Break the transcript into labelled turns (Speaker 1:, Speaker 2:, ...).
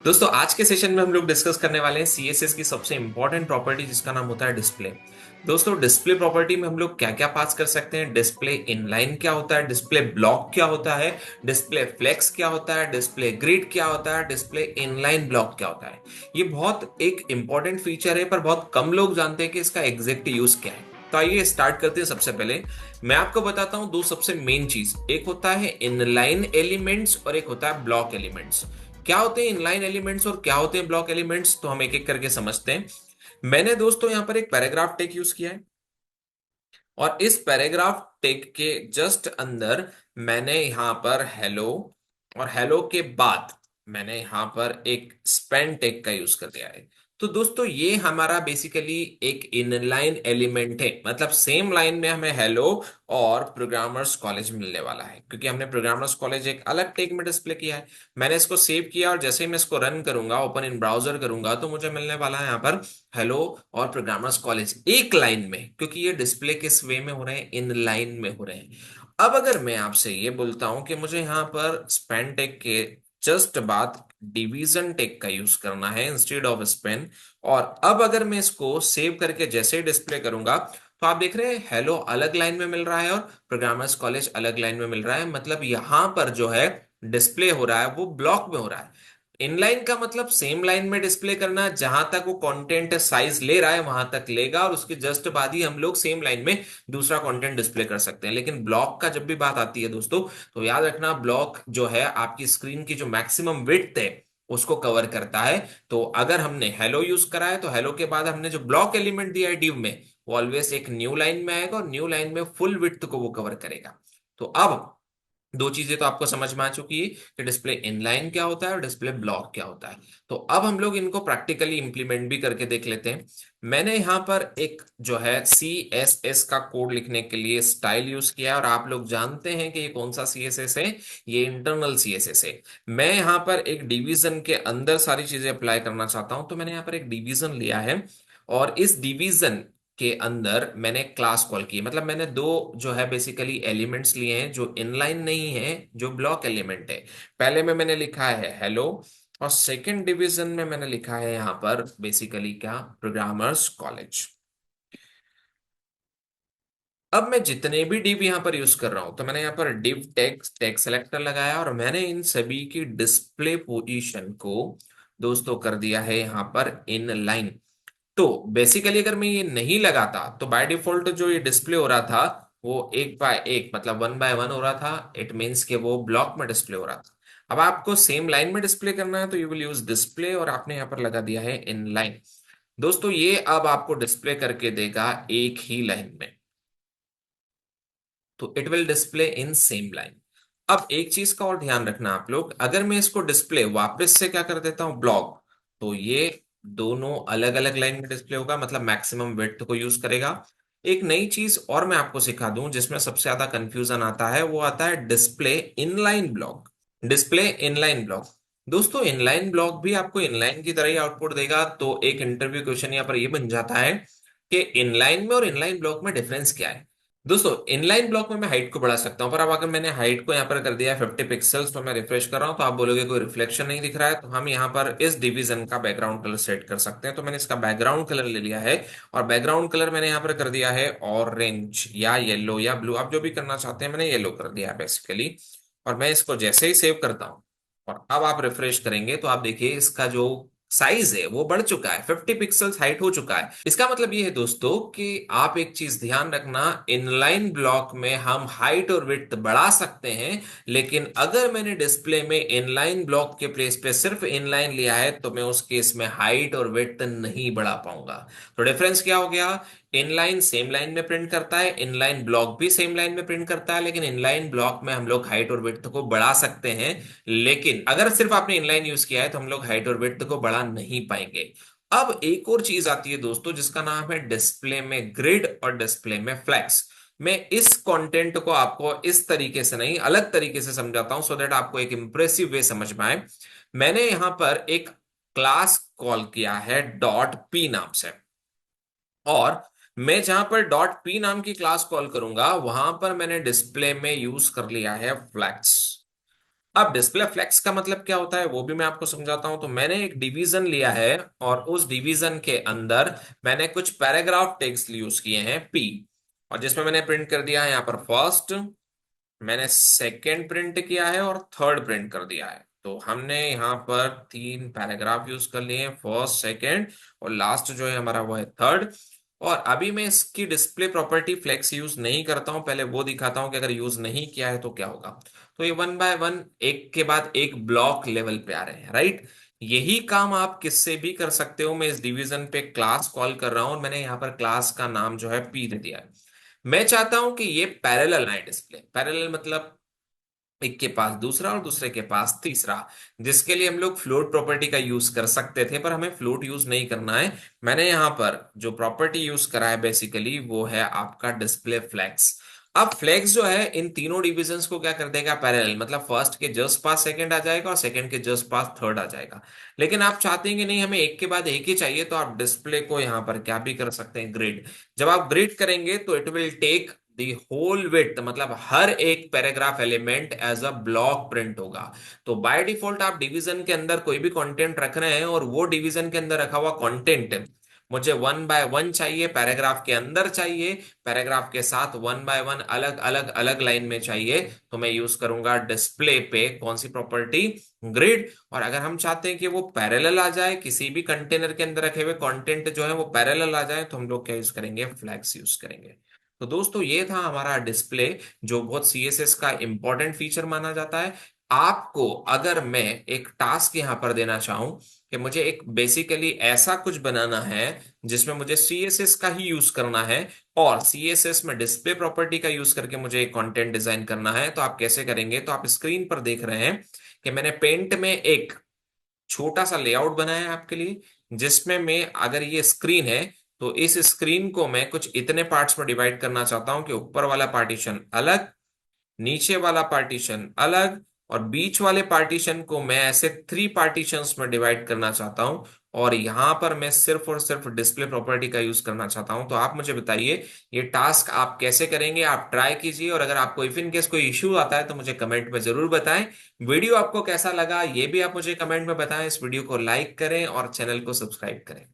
Speaker 1: दोस्तों आज के सेशन में हम लोग डिस्कस करने वाले हैं सीएसएस की सबसे इंपॉर्टेंट प्रॉपर्टी जिसका नाम होता है डिस्प्ले। दोस्तों डिस्प्ले प्रॉपर्टी में हम लोग क्या क्या पास कर सकते हैं। डिस्प्ले इनलाइन क्या होता है, डिस्प्ले ब्लॉक क्या होता है, डिस्प्ले फ्लेक्स क्या होता है, डिस्प्ले ग्रिड क्या होता है, डिस्प्ले इनलाइन ब्लॉक क्या होता है। ये बहुत एक इंपॉर्टेंट फीचर है पर बहुत कम लोग जानते हैं कि इसका एग्जैक्ट यूज क्या है। तो आइए स्टार्ट करते हैं। सबसे पहले मैं आपको बताता हूं दो सबसे मेन चीज, एक होता है इनलाइन एलिमेंट्स और एक होता है ब्लॉक एलिमेंट्स। क्या होते हैं इनलाइन एलिमेंट्स और क्या होते हैं ब्लॉक एलिमेंट्स, तो हम एक एक करके समझते हैं। मैंने दोस्तों यहां पर एक पैराग्राफ टेक यूज किया है और इस पैराग्राफ टेक के जस्ट अंदर मैंने यहां पर हेलो और हेलो के बाद मैंने यहां पर एक स्पेन टेक का यूज कर दिया है। तो दोस्तों ये हमारा बेसिकली एक इनलाइन एलिमेंट है, मतलब सेम लाइन में हमें हेलो और प्रोग्रामर्स कॉलेज मिलने वाला है, क्योंकि हमने प्रोग्रामर्स कॉलेज एक अलग टेक में डिस्प्ले किया है। मैंने इसको सेव किया और जैसे ही मैं इसको रन करूंगा, ओपन इन ब्राउजर करूंगा, तो मुझे मिलने वाला है यहाँ पर हेलो और प्रोग्रामर्स कॉलेज एक लाइन में, क्योंकि ये डिस्प्ले किस वे में हो रहे हैं, इन लाइन में हो रहे हैं। अब अगर मैं आपसे ये बोलता हूं कि मुझे यहाँ पर स्पेन टेक के जस्ट बाद डिवीजन टेक का यूज करना है इंस्टेड ऑफ स्पेन, और अब अगर मैं इसको सेव करके जैसे ही डिस्प्ले करूंगा, तो आप देख रहे हैं हेलो अलग लाइन में मिल रहा है और प्रोग्रामर्स कॉलेज अलग लाइन में मिल रहा है। मतलब यहां पर जो है डिस्प्ले हो रहा है वो ब्लॉक में हो रहा है। इनलाइन का मतलब सेम लाइन में डिस्प्ले करना, जहां तक वो कंटेंट साइज ले रहा है वहां तक लेगा और उसके जस्ट बाद ही हम लोग सेम लाइन में दूसरा कंटेंट डिस्प्ले कर सकते हैं। लेकिन ब्लॉक का जब भी बात आती है दोस्तों, तो याद रखना ब्लॉक जो है आपकी स्क्रीन की जो मैक्सिमम विड्थ है उसको कवर करता है। तो अगर हमने हेलो यूज करा है तो हेलो के बाद हमने जो ब्लॉक एलिमेंट दिया है डिव में, वो ऑलवेज एक न्यू लाइन में आएगा और न्यू लाइन में फुल विड्थ को वो कवर करेगा। तो अब दो चीजें तो आपको समझ में आ चुकी है कि डिस्प्ले इनलाइन क्या होता है और डिस्प्ले ब्लॉक क्या होता है। तो अब हम लोग इनको प्रैक्टिकली इंप्लीमेंट भी करके देख लेते हैं। मैंने यहाँ पर एक जो है सी एस एस का कोड लिखने के लिए स्टाइल यूज किया है, और आप लोग जानते हैं कि ये कौन सा सी एस एस है, ये इंटरनल सी एस एस है। मैं यहाँ पर एक डिवीजन के अंदर सारी चीजें अप्लाई करना चाहता हूं, तो मैंने यहाँ पर एक डिवीजन लिया है और इस डिवीजन के अंदर मैंने क्लास कॉल की, मतलब मैंने दो जो है बेसिकली एलिमेंट्स लिए हैं जो इनलाइन नहीं है, जो ब्लॉक एलिमेंट है। पहले में मैंने लिखा है हेलो और सेकंड डिवीजन में मैंने लिखा है यहां पर बेसिकली क्या, प्रोग्रामर्स कॉलेज। अब मैं जितने भी डिव यहां पर यूज कर रहा हूं, तो मैंने यहां पर डिव टेक्स्ट टेक्स्ट सेलेक्टर लगाया और मैंने इन सभी की डिस्प्ले पोजीशन को दोस्तों कर दिया है यहां पर इन लाइन। तो बेसिकली अगर मैं ये नहीं लगाता तो बाय डिफॉल्ट जो ये डिस्प्ले हो रहा था वो एक बाय एक मतलब वन बाय वन हो रहा था। इट मीन्स कि वो ब्लॉक में डिस्प्ले हो रहा था। अब आपको सेम लाइन में डिस्प्ले करना है तो यू विल यूज डिस्प्ले और आपने यहाँ पर लगा दिया है इन लाइन। दोस्तों ये अब आपको डिस्प्ले करके देगा एक ही लाइन में, तो it will display in same line. अब एक चीज का और ध्यान रखना आप लोग, अगर मैं इसको डिस्प्ले वापस से क्या कर देता हूं ब्लॉक, तो ये दोनों अलग अलग लाइन में डिस्प्ले होगा, मतलब मैक्सिमम विड्थ को यूज करेगा। एक नई चीज और मैं आपको सिखा दूं जिसमें सबसे ज्यादा कंफ्यूजन आता है, वो आता है display inline block. Display inline block, दोस्तों इनलाइन ब्लॉक भी आपको इनलाइन की तरह ही आउटपुट देगा। तो एक इंटरव्यू क्वेश्चन यहाँ पर ये बन जाता है कि इनलाइन में और इनलाइन ब्लॉक में डिफरेंस क्या है। दोस्तों इनलाइन ब्लॉक में मैं हाइट को बढ़ा सकता हूं, पर अब अगर मैंने हाइट को यहाँ पर कर दिया है 50 पिक्सल्स, तो मैं रिफ्रेश कर रहा हूं तो आप बोलोगे कोई रिफ्लेक्शन नहीं दिख रहा है। तो हम यहाँ पर इस डिवीजन का बैकग्राउंड कलर सेट कर सकते हैं। तो मैंने इसका बैकग्राउंड कलर ले लिया है और बैकग्राउंड कलर मैंने यहाँ पर कर दिया है ऑरेंज या येलो या ब्लू, आप जो भी करना चाहते हैं, मैंने येलो कर दिया है बेसिकली। और मैं इसको जैसे ही सेव करता हूं और अब आप रिफ्रेश करेंगे तो आप देखिए इसका जो साइज है वो बढ़ चुका है, 50 पिक्सल्स हाइट हो चुका है। इसका मतलब ये है दोस्तों कि आप एक चीज ध्यान रखना, इनलाइन ब्लॉक में हम हाइट और विड्थ बढ़ा सकते हैं, लेकिन अगर मैंने डिस्प्ले में इनलाइन ब्लॉक के प्लेस पे सिर्फ इनलाइन लिया है तो मैं उस केस में हाइट और विड्थ नहीं बढ़ा पाऊंगा। तो डिफरेंस क्या हो गया, इनलाइन सेम लाइन में प्रिंट करता है, इनलाइन ब्लॉक भी सेम लाइन में प्रिंट करता है, लेकिन इनलाइन ब्लॉक में हम लोग हाइट और विड्थ को बढ़ा सकते हैं, लेकिन अगर सिर्फ आपने इनलाइन यूज किया है तो हम लोग हाइट और विड्थ को बढ़ा नहीं पाएंगे। अब एक और चीज आती है दोस्तों जिसका नाम है डिस्प्ले में ग्रिड और डिस्प्ले में फ्लैक्स। मैं इस कंटेंट को आपको इस तरीके से नहीं अलग तरीके से समझाता हूं सो दैट आपको एक इंप्रेसिव वे समझ में आए। मैंने यहां पर एक क्लास कॉल किया है डॉट पी नाम से, और मैं जहां पर डॉट पी नाम की क्लास कॉल करूंगा वहां पर मैंने डिस्प्ले में यूज कर लिया है फ्लैक्स। अब डिस्प्ले फ्लेक्स का मतलब क्या होता है वो भी मैं आपको समझाता हूं। तो मैंने एक डिवीजन लिया है और उस डिवीजन के अंदर मैंने कुछ पैराग्राफ टेक्स्ट यूज किए हैं पी, और जिसमें मैंने प्रिंट कर दिया है यहाँ पर फर्स्ट, मैंने सेकंड प्रिंट किया है और थर्ड प्रिंट कर दिया है। तो हमने यहाँ पर तीन पैराग्राफ यूज कर लिए हैं, फर्स्ट सेकंड और लास्ट जो है हमारा वो है थर्ड। और अभी मैं इसकी डिस्प्ले प्रॉपर्टी फ्लेक्स यूज नहीं करता हूं, पहले वो दिखाता हूं कि अगर यूज नहीं किया है तो क्या होगा। तो ये वन बाय वन एक के बाद एक ब्लॉक लेवल पे आ रहे हैं, राइट। यही काम आप किससे भी कर सकते हो। मैं इस डिवीजन पे क्लास कॉल कर रहा हूं और मैंने यहाँ पर क्लास का नाम जो है पी दे दिया है। मैं चाहता हूं कि ये पैरेलल आए डिस्प्ले, पैरेलल मतलब एक के पास दूसरा और दूसरे के पास तीसरा, जिसके लिए हम लोग फ्लोट प्रॉपर्टी का यूज कर सकते थे, पर हमें फ्लोट यूज नहीं करना है। मैंने यहां पर जो प्रॉपर्टी यूज करा है बेसिकली वो है आपका डिस्प्ले फ्लेक्स। अब फ्लेक्स जो है इन तीनों डिविजन्स को क्या कर देगा, पैरेलल, मतलब फर्स्ट के जस्ट पास सेकंड आ जाएगा और सेकंड के जस्ट पास थर्ड आ जाएगा। लेकिन आप चाहते हैं कि नहीं हमें एक के बाद एक ही चाहिए, तो आप डिस्प्ले को यहां पर क्या भी कर सकते हैं, ग्रिड। जब आप ग्रिड करेंगे तो it will take the whole width, मतलब हर एक paragraph element as a block print होगा। तो बाय डिफॉल्ट आप डिवीजन के अंदर कोई भी कंटेंट रख रहे हैं और वो डिवीजन के अंदर रखा हुआ कंटेंट मुझे वन बाय वन चाहिए, पैराग्राफ के अंदर चाहिए, पैराग्राफ के साथ वन बाय वन अलग अलग अलग लाइन में चाहिए, तो मैं यूज करूंगा डिस्प्ले पे कौन सी प्रॉपर्टी, ग्रिड। और अगर हम चाहते हैं कि वो पैरेलल आ जाए, किसी भी कंटेनर के अंदर रखे हुए कंटेंट जो है वो पैरेलल आ जाए, तो हम लोग क्या यूज करेंगे, फ्लैग्स यूज करेंगे। तो दोस्तों ये था हमारा डिस्प्ले, जो बहुत सीएसएस का इंपॉर्टेंट फीचर माना जाता है। आपको अगर मैं एक टास्क यहां पर देना चाहूं कि मुझे एक बेसिकली ऐसा कुछ बनाना है जिसमें मुझे सीएसएस का ही यूज करना है और सीएसएस में डिस्प्ले प्रॉपर्टी का यूज करके मुझे एक कंटेंट डिजाइन करना है, तो आप कैसे करेंगे। तो आप स्क्रीन पर देख रहे हैं कि मैंने पेंट में एक छोटा सा लेआउट बनाया है आपके लिए, जिसमें मैं अगर ये स्क्रीन है तो इस स्क्रीन को मैं कुछ इतने पार्ट्स में डिवाइड करना चाहता हूं कि ऊपर वाला पार्टीशन अलग, नीचे वाला पार्टीशन अलग, और बीच वाले पार्टीशन को मैं ऐसे थ्री पार्टीशंस में डिवाइड करना चाहता हूं। और यहां पर मैं सिर्फ और सिर्फ डिस्प्ले प्रॉपर्टी का यूज करना चाहता हूं। तो आप मुझे बताइए ये टास्क आप कैसे करेंगे, आप ट्राई कीजिए, और अगर आपको इफ इन केस कोई इश्यू आता है तो मुझे कमेंट में जरूर बताएं। वीडियो आपको कैसा लगा ये भी आप मुझे कमेंट में बताएं। इस वीडियो को लाइक करें और चैनल को सब्सक्राइब करें।